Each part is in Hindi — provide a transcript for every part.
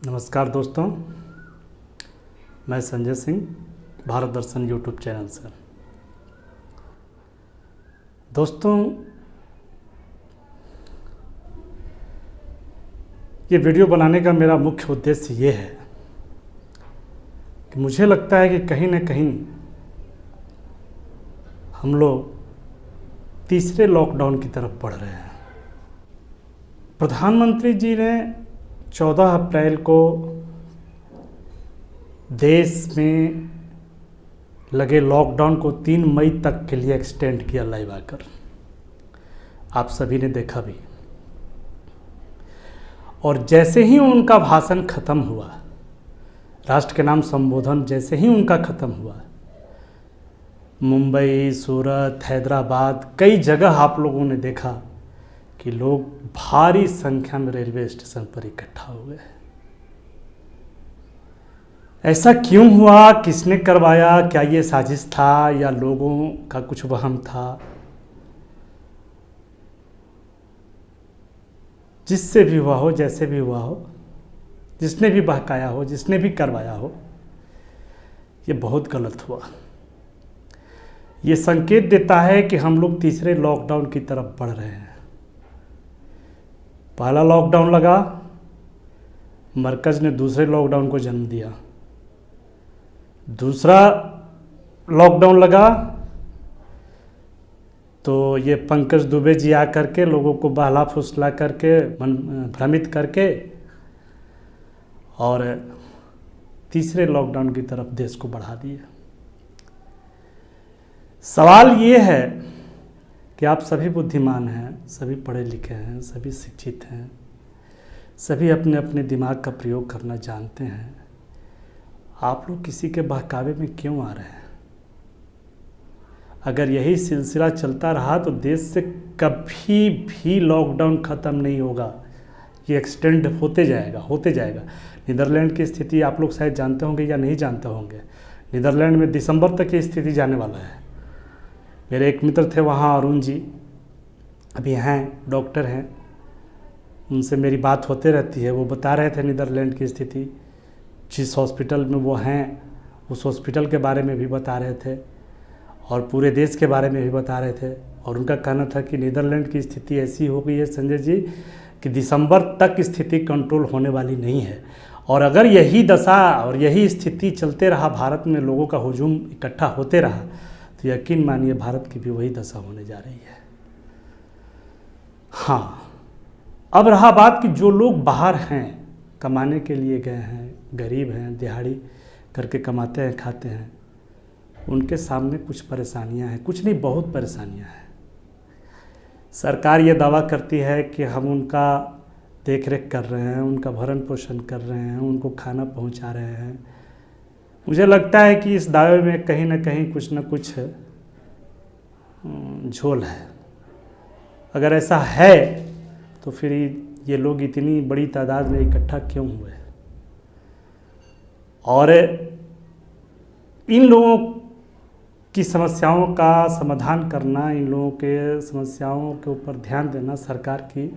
नमस्कार दोस्तों, मैं संजय सिंह, भारत दर्शन यूट्यूब चैनल से। दोस्तों, ये वीडियो बनाने का मेरा मुख्य उद्देश्य ये है कि मुझे लगता है कि कहीं न कहीं हम लोग तीसरे लॉकडाउन की तरफ बढ़ रहे हैं। प्रधानमंत्री जी ने 14 अप्रैल को देश में लगे लॉकडाउन को 3 मई तक के लिए एक्सटेंड किया लाइव आकर। आप सभी ने देखा भी। और जैसे ही उनका भाषण खत्म हुआ, राष्ट्र के नाम संबोधन जैसे ही उनका खत्म हुआ, मुंबई, सूरत, हैदराबाद, कई जगह आप लोगों ने देखा कि लोग भारी संख्या में रेलवे स्टेशन पर इकट्ठा हुए। ऐसा क्यों हुआ? किसने करवाया? क्या ये साजिश था या लोगों का कुछ वहम था? जिससे भी हुआ हो, जैसे भी हुआ हो, जिसने भी बहकाया हो, जिसने भी करवाया हो, ये बहुत गलत हुआ। ये संकेत देता है कि हम लोग तीसरे लॉकडाउन की तरफ बढ़ रहे हैं। पहला लॉकडाउन लगा, मरकज ने दूसरे लॉकडाउन को जन्म दिया। दूसरा लॉकडाउन लगा तो ये पंकज दुबे जी आ करके लोगों को बहला फुसला करके, मन भ्रमित करके, और तीसरे लॉकडाउन की तरफ देश को बढ़ा दिए। सवाल ये है कि आप सभी बुद्धिमान हैं, सभी पढ़े लिखे हैं, सभी शिक्षित हैं, सभी अपने अपने दिमाग का प्रयोग करना जानते हैं। आप लोग किसी के बहकावे में क्यों आ रहे हैं? अगर यही सिलसिला चलता रहा तो देश से कभी भी लॉकडाउन ख़त्म नहीं होगा। ये एक्सटेंड होते जाएगा। नीदरलैंड की स्थिति आप लोग शायद जानते होंगे या नहीं जानते होंगे। नीदरलैंड में दिसंबर तक ये स्थिति जाने वाला है। मेरे एक मित्र थे वहाँ, अरुण जी, अभी हैं, डॉक्टर हैं, उनसे मेरी बात होते रहती है। वो बता रहे थे नीदरलैंड की स्थिति, जिस हॉस्पिटल में वो हैं उस हॉस्पिटल के बारे में भी बता रहे थे और पूरे देश के बारे में भी बता रहे थे। और उनका कहना था कि नीदरलैंड की स्थिति ऐसी हो गई है संजय जी कि दिसंबर तक स्थिति कंट्रोल होने वाली नहीं है। और अगर यही दशा और यही स्थिति चलते रहा, भारत में लोगों का हुजूम इकट्ठा होते रहा, तो यकीन मानिए भारत की भी वही दशा होने जा रही है। हाँ, अब रहा बात कि जो लोग बाहर हैं, कमाने के लिए गए हैं, गरीब हैं, दिहाड़ी करके कमाते हैं, खाते हैं, उनके सामने कुछ परेशानियां हैं। कुछ नहीं, बहुत परेशानियां हैं। सरकार ये दावा करती है कि हम उनका देख रेख कर रहे हैं, उनका भरण पोषण कर रहे हैं, उनको खाना पहुंचा रहे हैं। मुझे लगता है कि इस दावे में कहीं ना कहीं कुछ न कुछ झोल है। अगर ऐसा है तो फिर ये लोग इतनी बड़ी तादाद में इकट्ठा क्यों हुए? और इन लोगों की समस्याओं का समाधान करना, इन लोगों के समस्याओं के ऊपर ध्यान देना सरकार की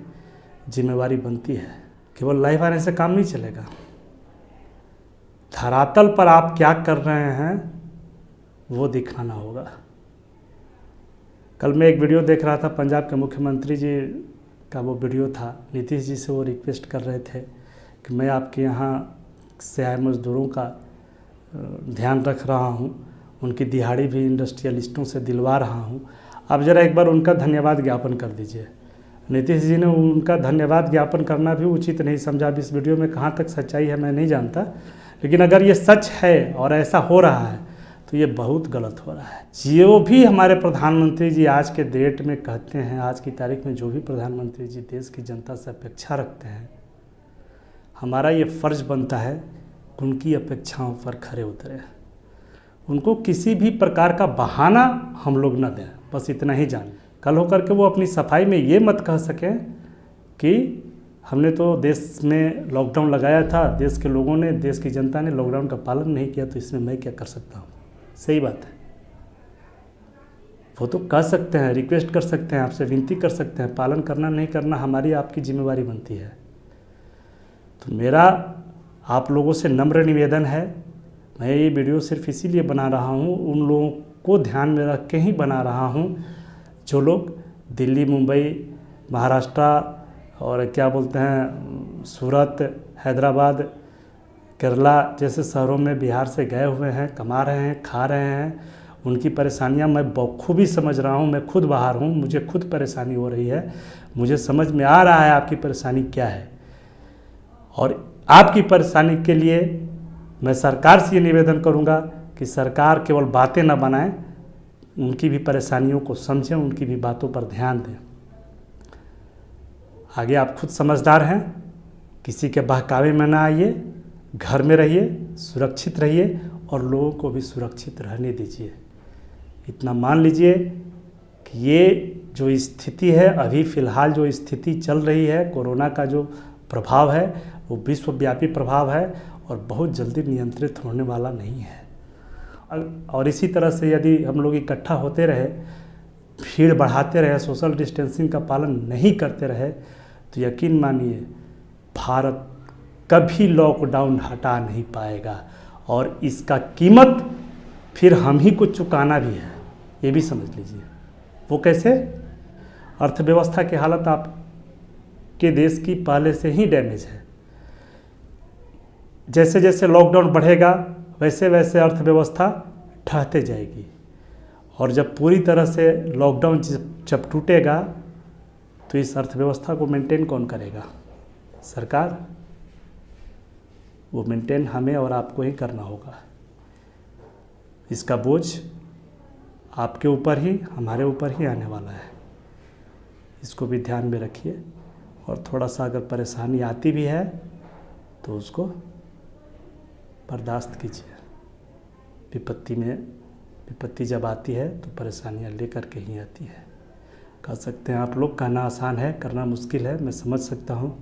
जिम्मेवारी बनती है। केवल लाइव आने से काम नहीं चलेगा। धरातल पर आप क्या कर रहे हैं वो दिखाना होगा। कल मैं एक वीडियो देख रहा था, पंजाब के मुख्यमंत्री जी का वो वीडियो था। नीतीश जी से वो रिक्वेस्ट कर रहे थे कि मैं आपके यहाँ से आए मज़दूरों का ध्यान रख रहा हूँ, उनकी दिहाड़ी भी इंडस्ट्रियलिस्टों से दिलवा रहा हूँ। आप ज़रा एक बार उनका धन्यवाद ज्ञापन कर दीजिए। नीतीश जी ने उनका धन्यवाद ज्ञापन करना भी उचित नहीं समझा। अब इस वीडियो में कहाँ तक सच्चाई है मैं नहीं जानता, लेकिन अगर ये सच है और ऐसा हो रहा है तो ये बहुत गलत हो रहा है। जो भी हमारे प्रधानमंत्री जी आज के डेट में कहते हैं, आज की तारीख में जो भी प्रधानमंत्री जी देश की जनता से अपेक्षा रखते हैं, हमारा ये फ़र्ज़ बनता है उनकी अपेक्षाओं पर खरे उतरे। उनको किसी भी प्रकार का बहाना हम लोग न दें, बस इतना ही जान। कल होकर के वो अपनी सफाई में ये मत कह सकें कि हमने तो देश में लॉकडाउन लगाया था, देश के लोगों ने, देश की जनता ने लॉकडाउन का पालन नहीं किया, तो इसमें मैं क्या कर सकता हूँ। सही बात है, वो तो कह सकते हैं, रिक्वेस्ट कर सकते हैं, आपसे विनती कर सकते हैं। पालन करना नहीं करना हमारी आपकी जिम्मेवारी बनती है। तो मेरा आप लोगों से नम्र निवेदन है, मैं ये वीडियो सिर्फ इसीलिए बना रहा हूँ, उन लोगों को ध्यान में रख के ही बना रहा हूँ जो लोग दिल्ली, मुंबई, महाराष्ट्र और क्या बोलते हैं सूरत, हैदराबाद, केरला जैसे शहरों में बिहार से गए हुए हैं, कमा रहे हैं, खा रहे हैं। उनकी परेशानियां मैं बखूबी समझ रहा हूं। मैं खुद बाहर हूं, मुझे खुद परेशानी हो रही है, मुझे समझ में आ रहा है आपकी परेशानी क्या है। और आपकी परेशानी के लिए मैं सरकार से ये निवेदन करूंगा कि सरकार केवल बातें न बनाए, उनकी भी परेशानियों को समझें, उनकी भी बातों पर ध्यान दें। आगे आप खुद समझदार हैं, किसी के बहकावे में ना आइए, घर में रहिए, सुरक्षित रहिए और लोगों को भी सुरक्षित रहने दीजिए। इतना मान लीजिए कि ये जो स्थिति है, अभी फ़िलहाल जो स्थिति चल रही है, कोरोना का जो प्रभाव है वो विश्वव्यापी प्रभाव है और बहुत जल्दी नियंत्रित होने वाला नहीं है। और इसी तरह से यदि हम लोग इकट्ठा होते रहे, भीड़ बढ़ाते रहे, सोशल डिस्टेंसिंग का पालन नहीं करते रहे, तो यकीन मानिए भारत कभी लॉकडाउन हटा नहीं पाएगा और इसका कीमत फिर हम ही को चुकाना भी है, ये भी समझ लीजिए। वो कैसे? अर्थव्यवस्था की हालत आपके देश की पहले से ही डैमेज है। जैसे जैसे लॉकडाउन बढ़ेगा वैसे वैसे अर्थव्यवस्था ढहते जाएगी और जब पूरी तरह से लॉकडाउन जब टूटेगा तो इस अर्थव्यवस्था को मेंटेन कौन करेगा? सरकार। वो मेंटेन हमें और आपको ही करना होगा। इसका बोझ आपके ऊपर ही, हमारे ऊपर ही आने वाला है। इसको भी ध्यान में रखिए और थोड़ा सा अगर परेशानी आती भी है तो उसको बर्दाश्त कीजिए। विपत्ति जब आती है तो परेशानियां लेकर के ही आती है। कह सकते हैं आप लोग, कहना आसान है, करना मुश्किल है, मैं समझ सकता हूँ,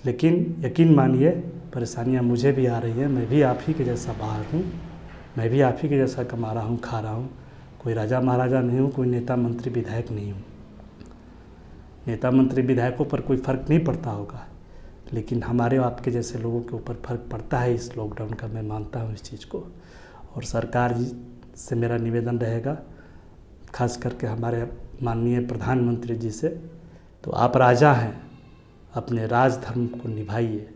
लेकिन यकीन मानिए परेशानियां मुझे भी आ रही हैं। मैं भी आप ही के जैसा बाहर हूँ, मैं भी आप ही के जैसा कमा रहा हूँ, खा रहा हूँ। कोई राजा महाराजा नहीं हूँ, कोई नेता मंत्री विधायक नहीं हूँ। नेता मंत्री विधायकों पर कोई फ़र्क नहीं पड़ता होगा, लेकिन हमारे आपके जैसे लोगों के ऊपर फ़र्क पड़ता है इस लॉकडाउन का। मैं मानता हूँ इस चीज़ को। और सरकार जी से मेरा निवेदन रहेगा, खास करके हमारे माननीय प्रधानमंत्री जी से, तो आप राजा हैं, अपने राज धर्म को निभाइए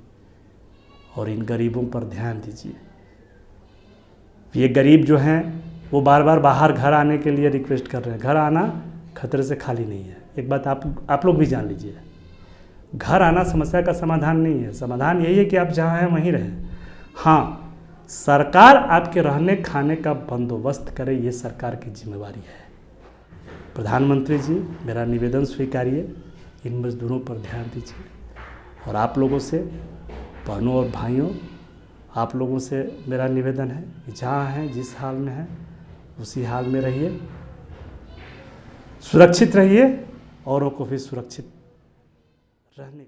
और इन गरीबों पर ध्यान दीजिए। ये गरीब जो हैं वो बार बार बाहर घर आने के लिए रिक्वेस्ट कर रहे हैं। घर आना खतरे से खाली नहीं है। एक बात आप लोग भी जान लीजिए, घर आना समस्या का समाधान नहीं है। समाधान यही है कि आप जहाँ हैं वहीं रहें। हाँ, सरकार आपके रहने खाने का बंदोबस्त करे, ये सरकार की जिम्मेवारी है। प्रधानमंत्री जी मेरा निवेदन स्वीकारिए, इन मजदूरों पर ध्यान दीजिए। और आप लोगों से, बहनों और भाइयों, आप लोगों से मेरा निवेदन है कि जहाँ हैं, जिस हाल में हैं, उसी हाल में रहिए, सुरक्षित रहिए, औरों को भी सुरक्षित रहने